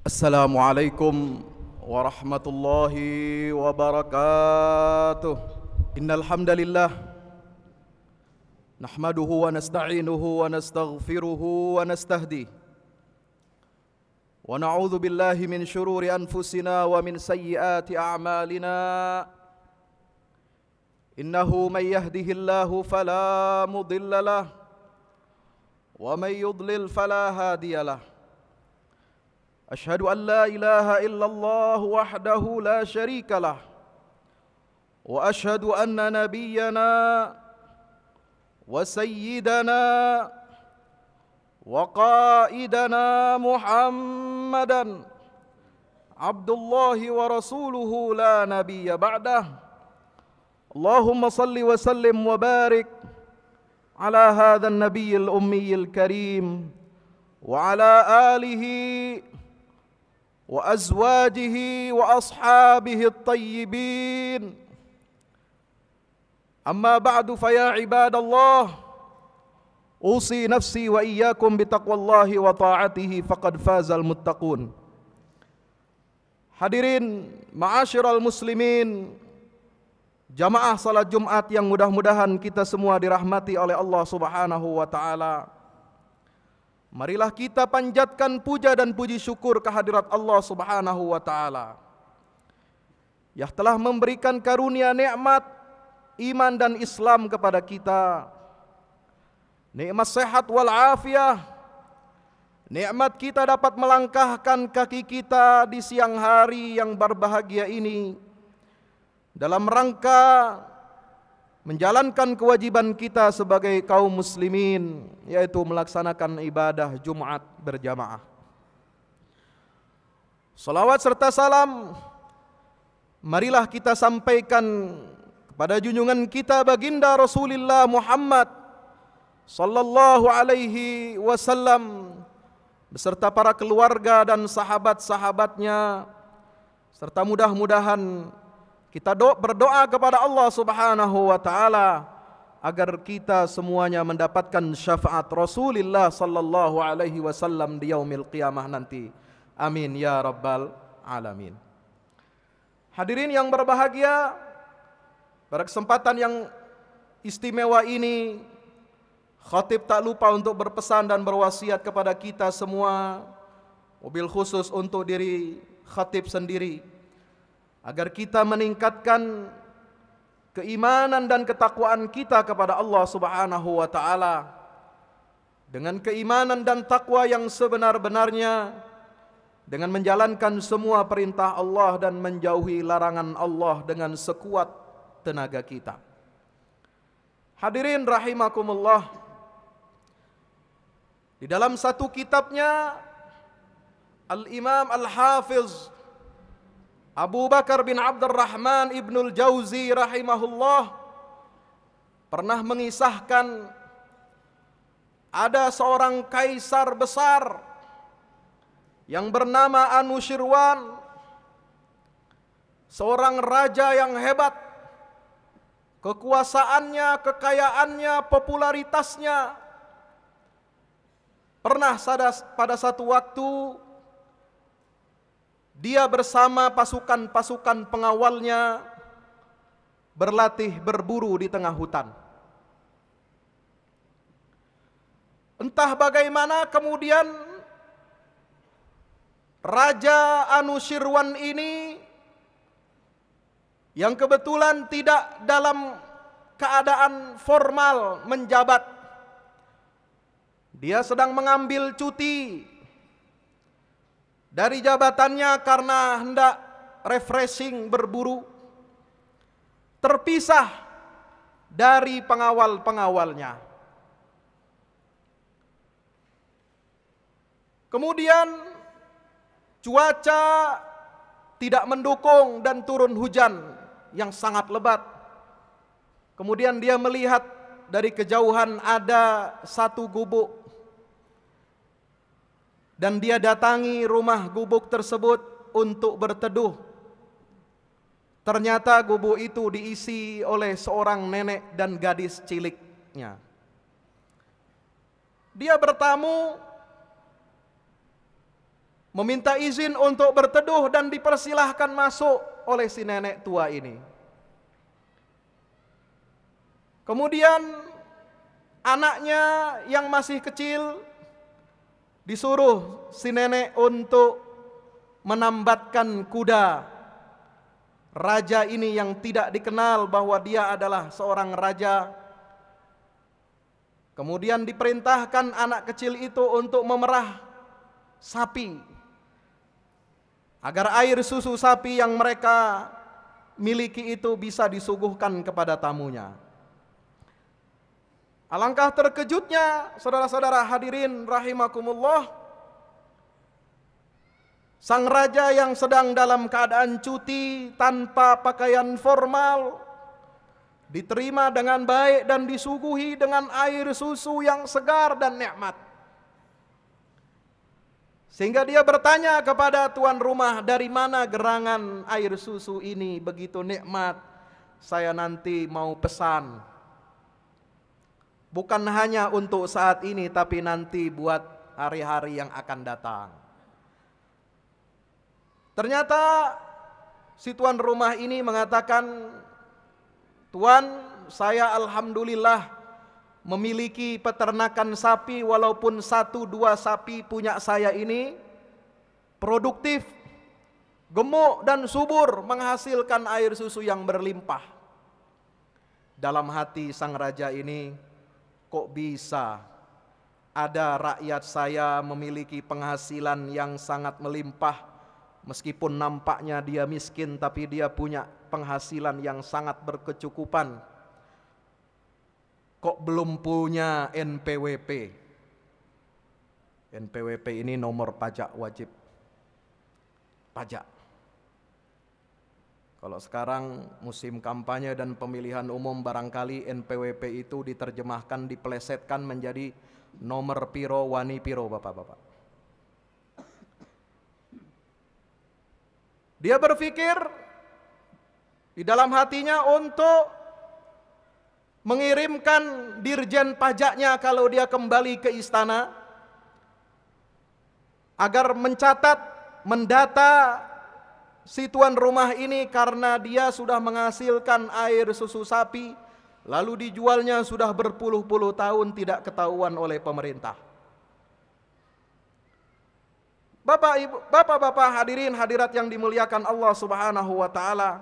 Assalamualaikum warahmatullahi wabarakatuh. Innal hamdalillah nahmaduhu wa nasta'inuhu wa nastaghfiruhu wa nastahdi wa na'udzu billahi min syururi anfusina wa min sayyiati a'malina. Innahu may yahdihillahu fala mudilla lahu wa may yudlil fala hadiyalah. Asyhadu an la ilaha illallah wahdahu la syarika lah wa asyhadu anna nabiyyana wa sayyidana wa qaidana Muhammadan abdullahi wa rasuluhu la nabiyya ba'dah. Allahumma salli wa sallim wa barik ala hadzal nabiyyil ummiyil karim wa ala alihi wa azwajihi wa ashabihi at-tayyibin. Amma ba'du fa ya ibadallah, usi nafsi wa iyyakum bitaqwallahi wa ta'atihi faqad fazal muttaqun. Hadirin ma'asyiral muslimin, jamaah salat Jumat yang mudah-mudahan kita semua dirahmati oleh Allah Subhanahu wa taala. Marilah kita panjatkan puja dan puji syukur kehadirat Allah Subhanahu wa taala yang telah memberikan karunia nikmat iman dan Islam kepada kita. Nikmat sehat wal afiah, nikmat kita dapat melangkahkan kaki kita di siang hari yang berbahagia ini dalam rangka menjalankan kewajiban kita sebagai kaum muslimin, yaitu melaksanakan ibadah Jumat berjamaah. Salawat serta salam marilah kita sampaikan kepada junjungan kita baginda Rasulullah Muhammad sallallahu alaihi wasallam beserta para keluarga dan sahabat-sahabatnya, serta mudah-mudahan kita berdoa kepada Allah Subhanahu wa taala agar kita semuanya mendapatkan syafaat Rasulullah sallallahu alaihi wasallam di yaumil qiyamah nanti. Amin ya rabbal alamin. Hadirin yang berbahagia, pada kesempatan yang istimewa ini khatib tak lupa untuk berpesan dan berwasiat kepada kita semua, mobil khusus untuk diri khatib sendiri, agar kita meningkatkan keimanan dan ketakwaan kita kepada Allah Subhanahu wa taala dengan keimanan dan takwa yang sebenar-benarnya, dengan menjalankan semua perintah Allah dan menjauhi larangan Allah dengan sekuat tenaga kita. Hadirin rahimakumullah, di dalam satu kitabnya Al-Imam Al-Hafiz Abu Bakar bin Abdurrahman Ibnul Jauzi rahimahullah pernah mengisahkan ada seorang kaisar besar yang bernama Anushirwan, seorang raja yang hebat. Kekuasaannya, kekayaannya, popularitasnya. Pernah pada satu waktu dia bersama pasukan-pasukan pengawalnya berlatih berburu di tengah hutan. Entah bagaimana kemudian Raja Anushirwan ini yang kebetulan tidak dalam keadaan formal menjabat, dia sedang mengambil cuti dari jabatannya karena hendak refreshing berburu, terpisah dari pengawal-pengawalnya. Kemudian cuaca tidak mendukung dan turun hujan yang sangat lebat. Kemudian dia melihat dari kejauhan ada satu gubuk, dan dia datangi rumah gubuk tersebut untuk berteduh. Ternyata gubuk itu diisi oleh seorang nenek dan gadis ciliknya. Dia bertamu meminta izin untuk berteduh dan dipersilahkan masuk oleh si nenek tua ini. Kemudian anaknya yang masih kecil disuruh si nenek untuk menambatkan kuda raja ini yang tidak dikenal bahwa dia adalah seorang raja. Kemudian diperintahkan anak kecil itu untuk memerah sapi agar air susu sapi yang mereka miliki itu bisa disuguhkan kepada tamunya. Alangkah terkejutnya saudara-saudara hadirin rahimakumullah, sang raja yang sedang dalam keadaan cuti tanpa pakaian formal diterima dengan baik dan disuguhi dengan air susu yang segar dan nikmat. Sehingga dia bertanya kepada tuan rumah, dari mana gerangan air susu ini begitu nikmat? Saya nanti mau pesan. Bukan hanya untuk saat ini, tapi nanti buat hari-hari yang akan datang. Ternyata si tuan rumah ini mengatakan, Tuan, saya alhamdulillah memiliki peternakan sapi, walaupun 1-2 sapi punya saya ini produktif, gemuk dan subur, menghasilkan air susu yang berlimpah. Dalam hati sang raja ini, kok bisa ada rakyat saya memiliki penghasilan yang sangat melimpah, meskipun nampaknya dia miskin, tapi dia punya penghasilan yang sangat berkecukupan. Kok belum punya NPWP? NPWP ini nomor pajak wajib pajak. Kalau sekarang musim kampanye dan pemilihan umum, barangkali NPWP itu diterjemahkan, dipelesetkan menjadi nomor piro wani piro, bapak-bapak. Dia berpikir di dalam hatinya untuk mengirimkan dirjen pajaknya kalau dia kembali ke istana, agar mencatat, mendata si tuan rumah ini, karena dia sudah menghasilkan air susu sapi, lalu dijualnya sudah berpuluh-puluh tahun tidak ketahuan oleh pemerintah. Bapak-bapak hadirin hadirat yang dimuliakan Allah Subhanahu wa taala.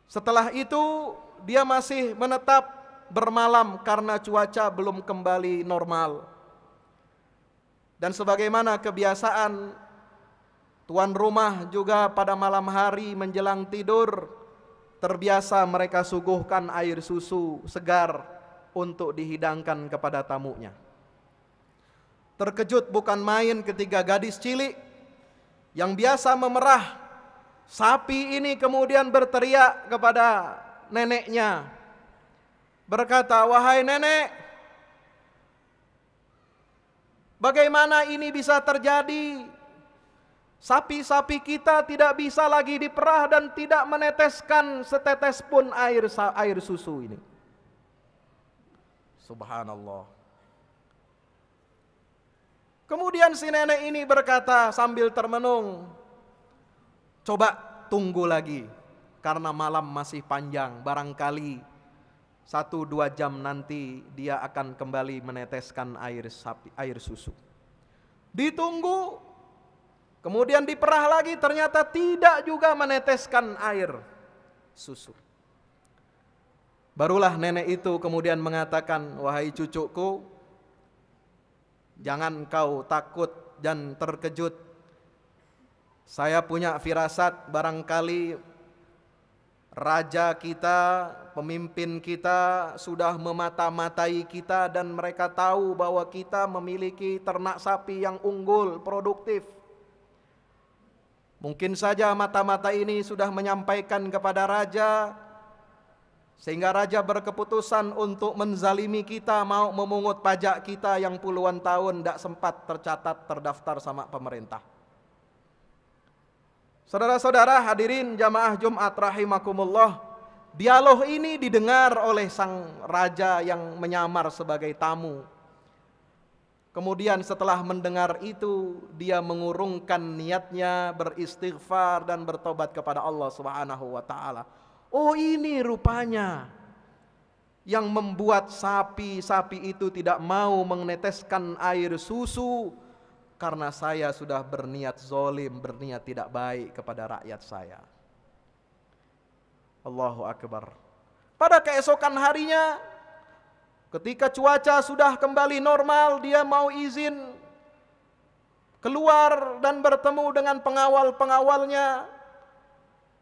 Setelah itu dia masih menetap bermalam karena cuaca belum kembali normal. Dan sebagaimana kebiasaan, tuan rumah juga pada malam hari menjelang tidur terbiasa mereka suguhkan air susu segar untuk dihidangkan kepada tamunya. Terkejut bukan main ketika gadis cilik yang biasa memerah sapi ini kemudian berteriak kepada neneknya, berkata, "Wahai nenek, bagaimana ini bisa terjadi? Sapi-sapi kita tidak bisa lagi diperah dan tidak meneteskan setetes pun air susu ini." Subhanallah. Kemudian si nenek ini berkata sambil termenung, "Coba tunggu lagi, karena malam masih panjang, barangkali 1-2 jam nanti dia akan kembali meneteskan air susu." Ditunggu, kemudian diperah lagi, ternyata tidak juga meneteskan air susu. Barulah nenek itu kemudian mengatakan, "Wahai cucuku, jangan kau takut dan terkejut. Saya punya firasat, barangkali raja kita, pemimpin kita sudah memata-matai kita dan mereka tahu bahwa kita memiliki ternak sapi yang unggul, produktif. Mungkin saja mata-mata ini sudah menyampaikan kepada raja, sehingga raja berkeputusan untuk menzalimi kita, mau memungut pajak kita yang puluhan tahun tidak sempat tercatat, terdaftar sama pemerintah." Saudara-saudara hadirin jamaah Jumat rahimakumullah, dialog ini didengar oleh sang raja yang menyamar sebagai tamu. Kemudian setelah mendengar itu, dia mengurungkan niatnya, beristighfar dan bertobat kepada Allah Subhanahu wa taala. Oh, ini rupanya yang membuat sapi-sapi itu tidak mau meneteskan air susu, karena saya sudah berniat zolim, berniat tidak baik kepada rakyat saya. Allahu Akbar. Pada keesokan harinya, ketika cuaca sudah kembali normal, dia mau izin keluar dan bertemu dengan pengawal-pengawalnya.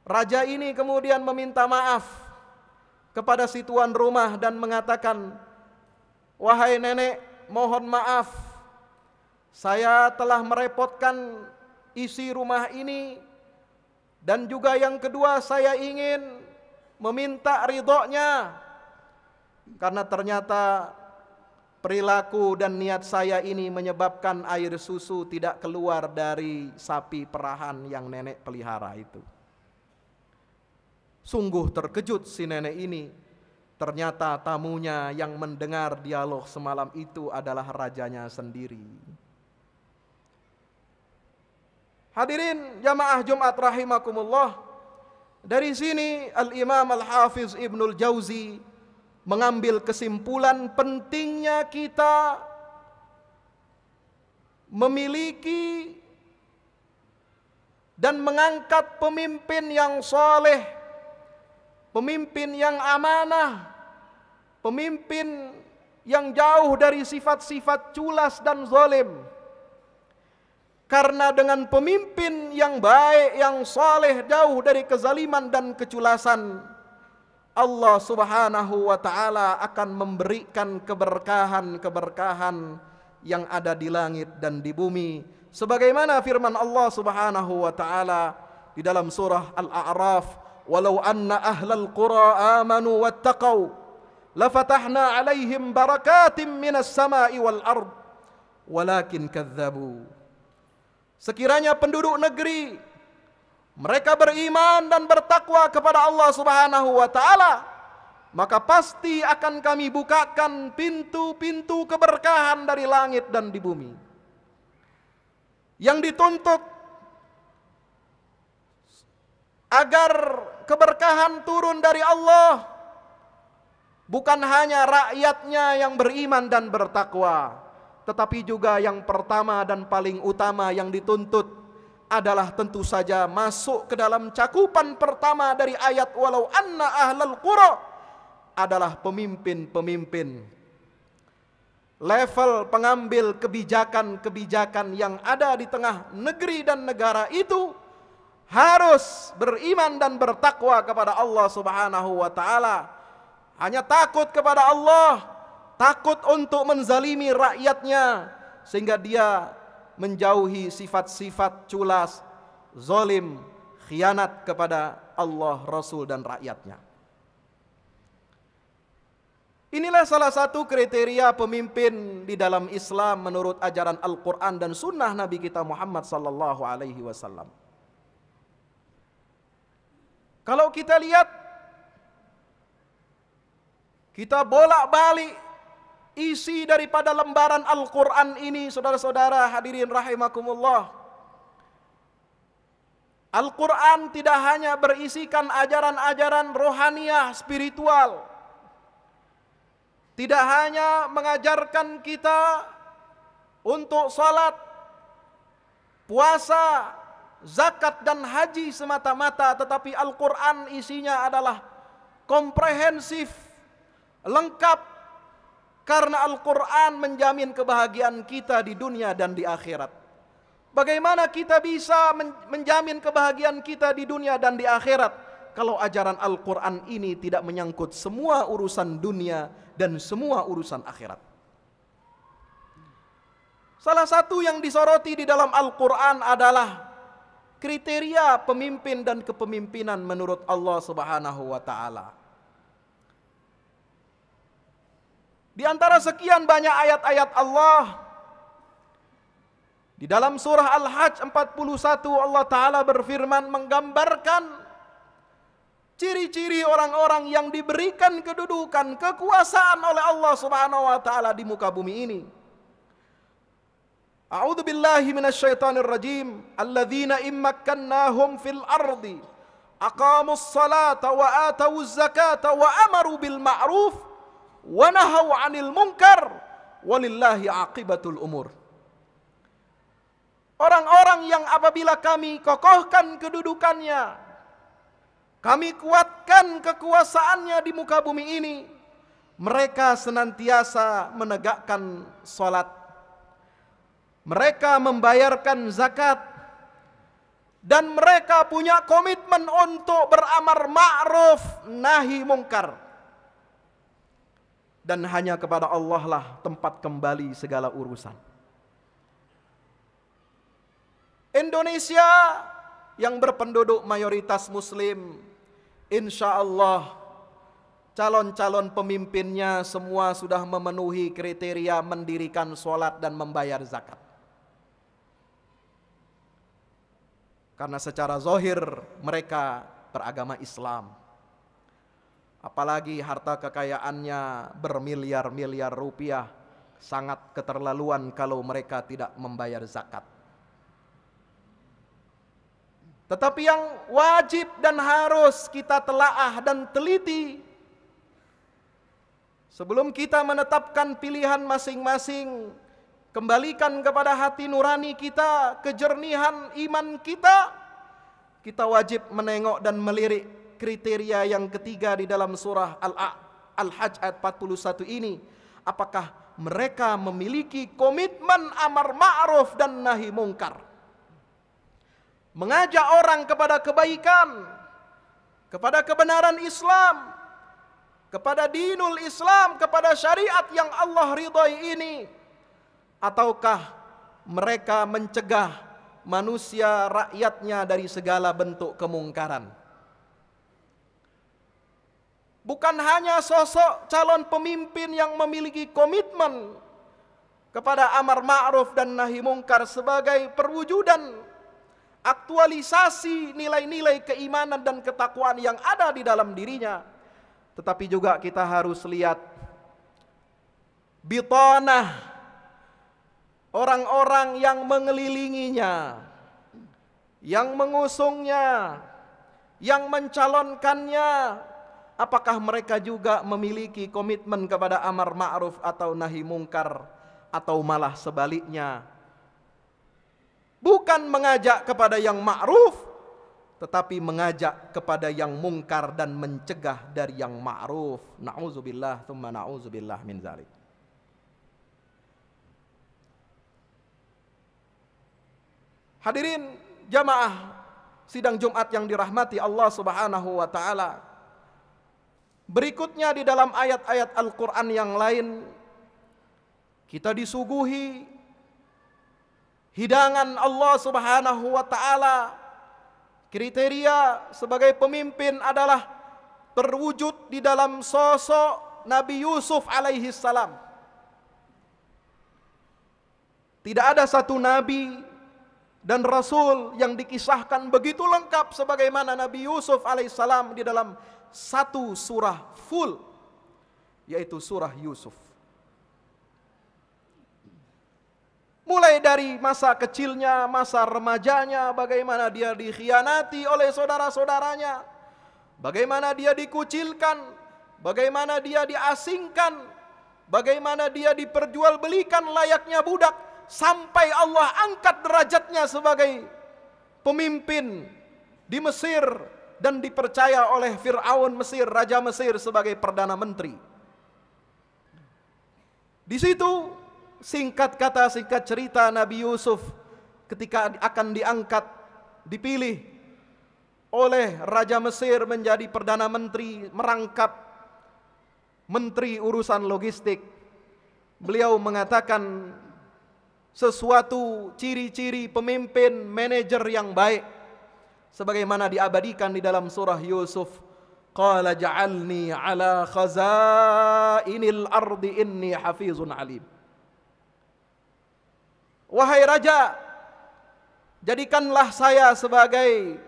Raja ini kemudian meminta maaf kepada si tuan rumah dan mengatakan, "Wahai nenek, mohon maaf, saya telah merepotkan isi rumah ini, dan juga yang kedua saya ingin meminta ridhonya, karena ternyata perilaku dan niat saya ini menyebabkan air susu tidak keluar dari sapi perahan yang nenek pelihara itu." Sungguh terkejut si nenek ini. Ternyata tamunya yang mendengar dialog semalam itu adalah rajanya sendiri. Hadirin jamaah Jumat rahimakumullah. Dari sini Al-Imam Al-Hafiz Ibnul Jauzi mengambil kesimpulan pentingnya kita memiliki dan mengangkat pemimpin yang saleh, pemimpin yang amanah, pemimpin yang jauh dari sifat-sifat culas dan zalim. Karena dengan pemimpin yang baik, yang saleh, jauh dari kezaliman dan keculasan, Allah Subhanahu wa taala akan memberikan keberkahan-keberkahan yang ada di langit dan di bumi. Sebagaimana firman Allah Subhanahu wa taala di dalam surah Al-A'raf, "Walau anna ahlal qura amanu wattaqau lafatahna 'alaihim barakatim minas sama'i wal ard walakin kadzdzabu." Sekiranya penduduk negeri mereka beriman dan bertakwa kepada Allah Subhanahu wa taala, maka pasti akan kami bukakan pintu-pintu keberkahan dari langit dan di bumi. Yang dituntut agar keberkahan turun dari Allah bukan hanya rakyatnya yang beriman dan bertakwa, tetapi juga yang pertama dan paling utama yang dituntut adalah tentu saja masuk ke dalam cakupan pertama dari ayat walau anna ahlal qura adalah pemimpin-pemimpin. Level pengambil kebijakan-kebijakan yang ada di tengah negeri dan negara itu harus beriman dan bertakwa kepada Allah Subhanahu wa taala. Hanya takut kepada Allah, takut untuk menzalimi rakyatnya, sehingga dia menjauhi sifat-sifat culas, zalim, khianat kepada Allah, Rasul dan rakyatnya. Inilah salah satu kriteria pemimpin di dalam Islam menurut ajaran Al-Quran dan sunnah Nabi kita Muhammad sallallahu alaihi wasallam. Kalau kita lihat, kita bolak-balik isi daripada lembaran Al-Quran ini, saudara-saudara hadirin rahimakumullah. Al-Quran tidak hanya berisikan ajaran-ajaran rohaniah, spiritual. Tidak hanya mengajarkan kita untuk salat, puasa, zakat dan haji semata-mata, tetapi Al-Quran isinya adalah komprehensif, lengkap. Karena Al-Quran menjamin kebahagiaan kita di dunia dan di akhirat. Bagaimana kita bisa menjamin kebahagiaan kita di dunia dan di akhirat kalau ajaran Al-Quran ini tidak menyangkut semua urusan dunia dan semua urusan akhirat? Salah satu yang disoroti di dalam Al-Quran adalah kriteria pemimpin dan kepemimpinan menurut Allah Subhanahu wa taala. Di antara sekian banyak ayat-ayat Allah, di dalam surah Al-Hajj 41 Allah Ta'ala berfirman menggambarkan ciri-ciri orang-orang yang diberikan kedudukan, kekuasaan oleh Allah Subhanahu wa Ta'ala di muka bumi ini. A'udzu billahi minasyaitonir rajim. Alladzina immakkannahum fil ardi aqamus salata wa atawuz zakata wa amaru bil ma'ruf wa nahaw 'anil munkar walillahi 'aqibatul umur. Orang-orang yang apabila kami kokohkan kedudukannya, kami kuatkan kekuasaannya di muka bumi ini, mereka senantiasa menegakkan salat, mereka membayarkan zakat, dan mereka punya komitmen untuk beramar ma'ruf nahi mungkar. Dan hanya kepada Allah lah tempat kembali segala urusan. Indonesia yang berpenduduk mayoritas muslim, insya Allah calon-calon pemimpinnya semua sudah memenuhi kriteria mendirikan sholat dan membayar zakat. Karena secara zahir mereka beragama Islam. Apalagi harta kekayaannya bermiliar-miliar rupiah, sangat keterlaluan kalau mereka tidak membayar zakat. Tetapi yang wajib dan harus kita telaah dan teliti sebelum kita menetapkan pilihan masing-masing, kembalikan kepada hati nurani kita, kejernihan iman kita, kita wajib menengok dan melirik kriteria yang ketiga di dalam surah Al-Hajj ayat 41 ini. Apakah mereka memiliki komitmen amar ma'ruf dan nahi mungkar? Mengajak orang kepada kebaikan, kepada kebenaran Islam, kepada dinul Islam, kepada syariat yang Allah ridhai ini, ataukah mereka mencegah manusia rakyatnya dari segala bentuk kemungkaran? Bukan hanya sosok calon pemimpin yang memiliki komitmen kepada amar ma'ruf dan nahi mungkar sebagai perwujudan aktualisasi nilai-nilai keimanan dan ketakwaan yang ada di dalam dirinya, tetapi juga kita harus lihat bitanah orang-orang yang mengelilinginya, yang mengusungnya, yang mencalonkannya. Apakah mereka juga memiliki komitmen kepada amar ma'ruf atau nahi mungkar, atau malah sebaliknya, bukan mengajak kepada yang ma'ruf, tetapi mengajak kepada yang mungkar dan mencegah dari yang ma'ruf. Na'udzubillah, thumma na'udzubillah min zalik. Hadirin jamaah sidang Jumat yang dirahmati Allah Subhanahu wa taala. Berikutnya di dalam ayat-ayat Al-Qur'an yang lain kita disuguhi hidangan Allah Subhanahu wa taala. Kriteria sebagai pemimpin adalah terwujud di dalam sosok Nabi Yusuf alaihi salam. Tidak ada satu nabi dan rasul yang dikisahkan begitu lengkap sebagaimana Nabi Yusuf alaihi salam di dalam satu surah full, yaitu surah Yusuf. Mulai dari masa kecilnya, masa remajanya, bagaimana dia dikhianati oleh saudara-saudaranya, bagaimana dia dikucilkan, bagaimana dia diasingkan, bagaimana dia diperjualbelikan layaknya budak, sampai Allah angkat derajatnya sebagai pemimpin di Mesir dan dipercaya oleh Fir'aun Mesir, Raja Mesir, sebagai Perdana Menteri. Di situ singkat kata, singkat cerita, Nabi Yusuf ketika akan diangkat, dipilih oleh Raja Mesir menjadi Perdana Menteri, merangkap Menteri urusan logistik. Beliau mengatakan sesuatu ciri-ciri pemimpin, manajer yang baik, sebagaimana diabadikan di dalam surah Yusuf. Qala ja'alni ala khazainil ardi inni hafizun alim. Wahai raja, jadikanlah saya sebagai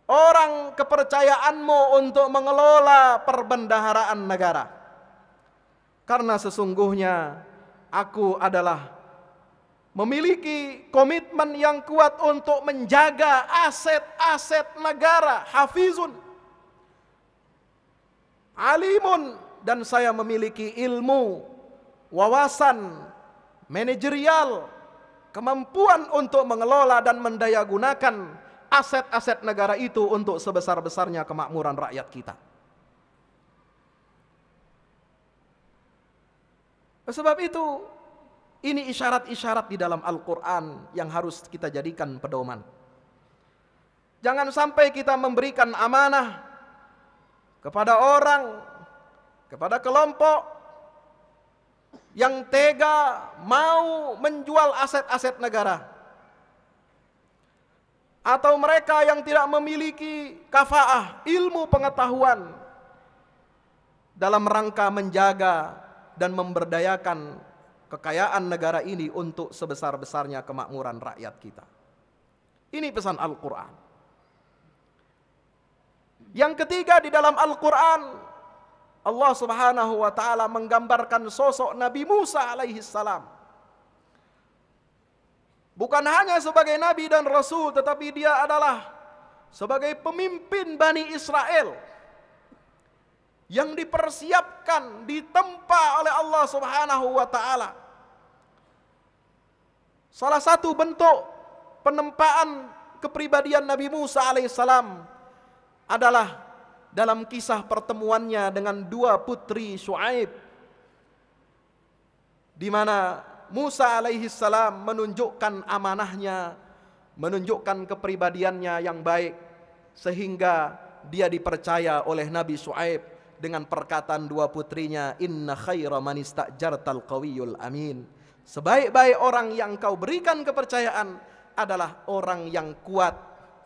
orang kepercayaanmu untuk mengelola perbendaharaan negara. Karena sesungguhnya aku adalah memiliki komitmen yang kuat untuk menjaga aset-aset negara, hafizun, alimun, dan saya memiliki ilmu, wawasan, manajerial, kemampuan untuk mengelola dan mendayagunakan aset-aset negara itu untuk sebesar-besarnya kemakmuran rakyat kita. Sebab itu, ini isyarat-isyarat di dalam Al-Quran yang harus kita jadikan pedoman. Jangan sampai kita memberikan amanah kepada orang, kepada kelompok yang tega mau menjual aset-aset negara, atau mereka yang tidak memiliki kafaah, ilmu pengetahuan dalam rangka menjaga dan memberdayakan kekayaan negara ini untuk sebesar-besarnya kemakmuran rakyat kita. Ini pesan Al-Quran. Yang ketiga, di dalam Al-Quran Allah Subhanahu wa ta'ala menggambarkan sosok Nabi Musa alaihi salam. Bukan hanya sebagai Nabi dan Rasul, tetapi dia adalah sebagai pemimpin Bani Israel yang dipersiapkan, ditempa oleh Allah Subhanahu wa ta'ala. Salah satu bentuk penempaan kepribadian Nabi Musa alaihissalam adalah dalam kisah pertemuannya dengan dua putri Syuaib, di mana Musa alaihissalam menunjukkan amanahnya, menunjukkan kepribadiannya yang baik, sehingga dia dipercaya oleh Nabi Syuaib dengan perkataan dua putrinya, inna khaira man istajartal qawiyul amin. Sebaik-baik orang yang kau berikan kepercayaan adalah orang yang kuat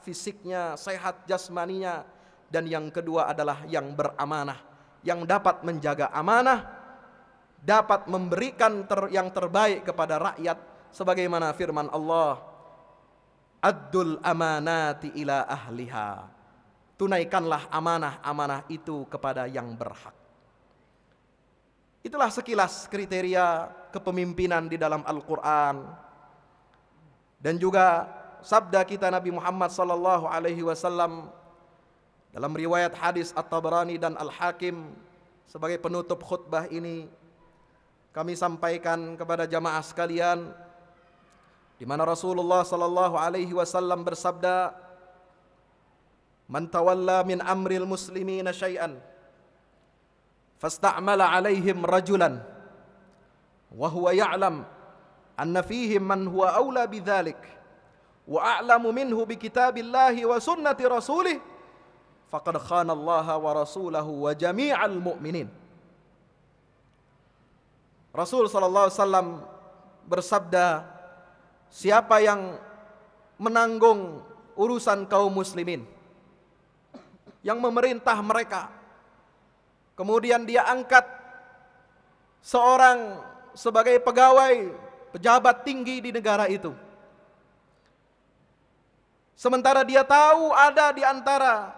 fisiknya, sehat jasmaninya, dan yang kedua adalah yang beramanah, yang dapat menjaga amanah, dapat memberikan yang terbaik kepada rakyat, sebagaimana firman Allah, addul amanati ila ahliha, tunaikanlah amanah-amanah itu kepada yang berhak. Itulah sekilas kriteria kepemimpinan di dalam Al-Quran, dan juga sabda kita Nabi Muhammad sallallahu alaihi wasallam dalam riwayat hadis At-Tabrani dan Al-Hakim. Sebagai penutup khutbah ini, kami sampaikan kepada jamaah sekalian, di mana Rasulullah sallallahu alaihi wasallam bersabda, man tawalla min amril muslimina syai'an fasta'mala alaihim rajulan wa huwa ya'lam anna fihim man huwa aula bidzalik wa a'lamu minhu bi kitabillahi wa sunnati rasulih faqad khana Allah wa rasulahu wa jami'al mu'minin. Rasul sallallahu alaihi wasallam bersabda, siapa yang menanggung urusan kaum muslimin, yang memerintah mereka, kemudian dia angkat seorang sebagai pegawai, pejabat tinggi di negara itu, sementara dia tahu ada di antara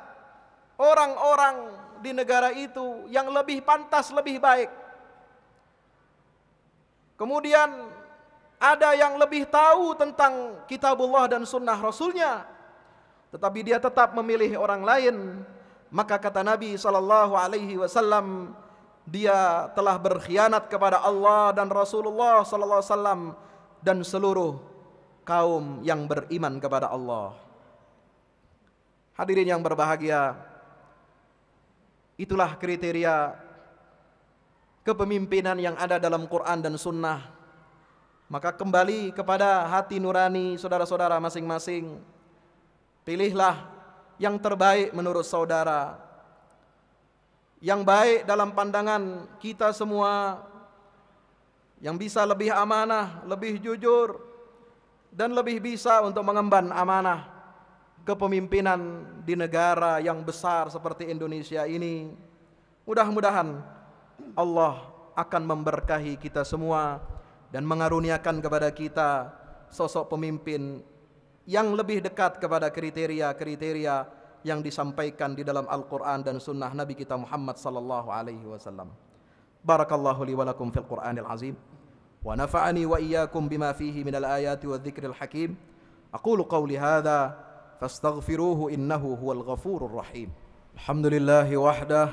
orang-orang di negara itu yang lebih pantas, lebih baik, kemudian ada yang lebih tahu tentang kitabullah dan sunnah rasulnya, tetapi dia tetap memilih orang lain, maka kata Nabi sallallahu alaihi wasallam, dia telah berkhianat kepada Allah dan Rasulullah sallallahu alaihi wasallam dan seluruh kaum yang beriman kepada Allah. Hadirin yang berbahagia, itulah kriteria kepemimpinan yang ada dalam Quran dan Sunnah. Maka kembali kepada hati nurani saudara-saudara masing-masing, pilihlah yang terbaik menurut saudara, yang baik dalam pandangan kita semua, yang bisa lebih amanah, lebih jujur, dan lebih bisa untuk mengemban amanah kepemimpinan di negara yang besar seperti Indonesia ini. Mudah-mudahan Allah akan memberkahi kita semua dan mengaruniakan kepada kita sosok pemimpin yang lebih dekat kepada kriteria-kriteria yang disampaikan di dalam Al-Quran dan Sunnah Nabi kita Muhammad sallallahu alaihi wasallam. Barakallahu li wa lakum fil Qur'anil azim, ونفعني وإياكم بما فيه من الآيات والذكر الحكيم. أقول قولي هذا فاستغفروه إنه هو الغفور الرحيم. الحمد لله وحده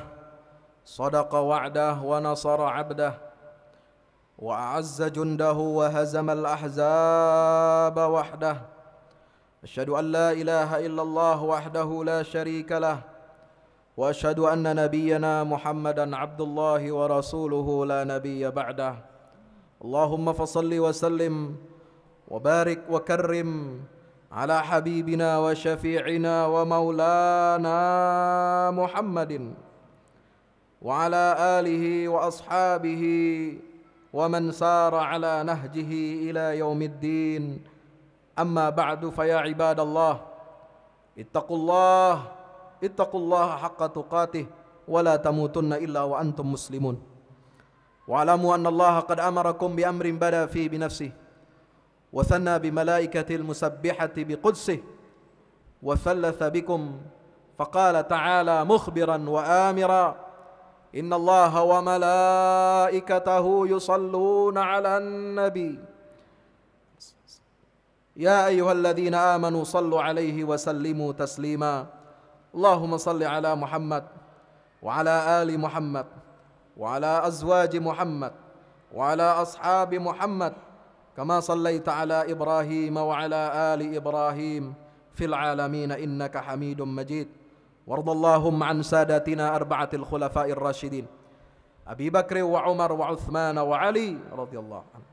صدق وعده ونصر عبده وأعز جنده وهزم الأحزاب وحده. أشهد أن لا إله إلا الله وحده لا شريك له، وأشهد أن نبينا محمدا عبد الله ورسوله لا نبي بعده. اللهم فصل وسلم وبارك وكرم على حبيبنا وشفيعنا ومولانا محمد وعلى آله وأصحابه ومن سار على نهجه إلى يوم الدين. أما بعد، فيا عباد الله اتقوا الله حق تقاته ولا تموتن إلا وأنتم مسلمون. واعلموا أن الله قد أمركم بأمر بدأ فيه بنفسه وثنى بملائكة المسبحة بقدسه وثلث بكم فقال تعالى مخبرا وآمرا: إن الله وملائكته يصلون على النبي يا أيها الذين آمنوا صلوا عليه وسلموا تسليما. اللهم صل على محمد وعلى آل محمد وعلى أزواج محمد وعلى أصحاب محمد كما صليت على إبراهيم وعلى آل إبراهيم في العالمين إنك حميد مجيد. وارض اللهم عن ساداتنا أربعة الخلفاء الراشدين أبي بكر وعمر وعثمان وعلي رضي الله عنهم،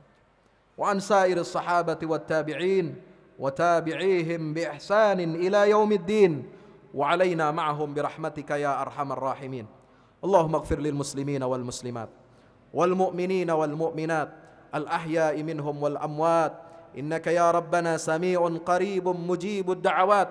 وعن سائر الصحابة والتابعين وتابعيهم بإحسان إلى يوم الدين، وعلينا معهم برحمتك يا أرحم الراحمين. اللهم اغفر للمسلمين والمسلمات والمؤمنين والمؤمنات الأحياء منهم والأموات، إنك يا ربنا سميع قريب مجيب الدعوات.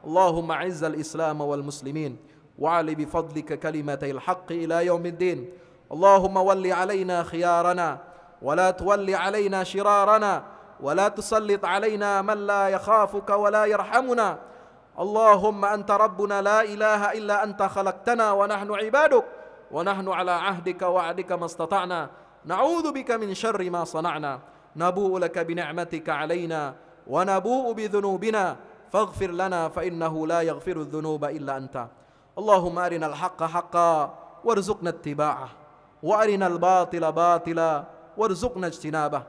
اللهم أعز الإسلام والمسلمين وعلي بفضلك كلمتي الحق إلى يوم الدين. اللهم ول علينا خيارنا ولا تول علينا شرارنا، ولا تسلط علينا من لا يخافك ولا يرحمنا. اللهم أنت ربنا لا إله إلا أنت، خلقتنا ونحن عبادك، ونحن على عهدك وعدك ما استطعنا، نعوذ بك من شر ما صنعنا، نبوء لك بنعمتك علينا ونبوء بذنوبنا فاغفر لنا فإنه لا يغفر الذنوب إلا أنت. اللهم أرنا الحق حقا وارزقنا اتباعه، وأرنا الباطل باطلا وارزقنا اجتنابه.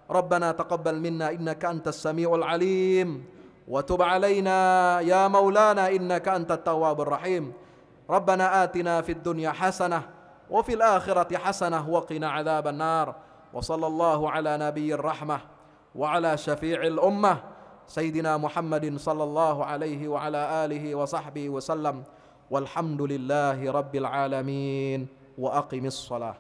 ربنا تقبل منا إنك أنت السميع العليم، وتب علينا يا مولانا إنك أنت التواب الرحيم. ربنا آتنا في الدنيا حسنة وفي الآخرة حسنة وقنا عذاب النار. وصلى الله على نبي الرحمة وعلى شفيع الأمة سيدنا محمد صلى الله عليه وعلى آله وصحبه وسلم، والحمد لله رب العالمين. وأقم الصلاة.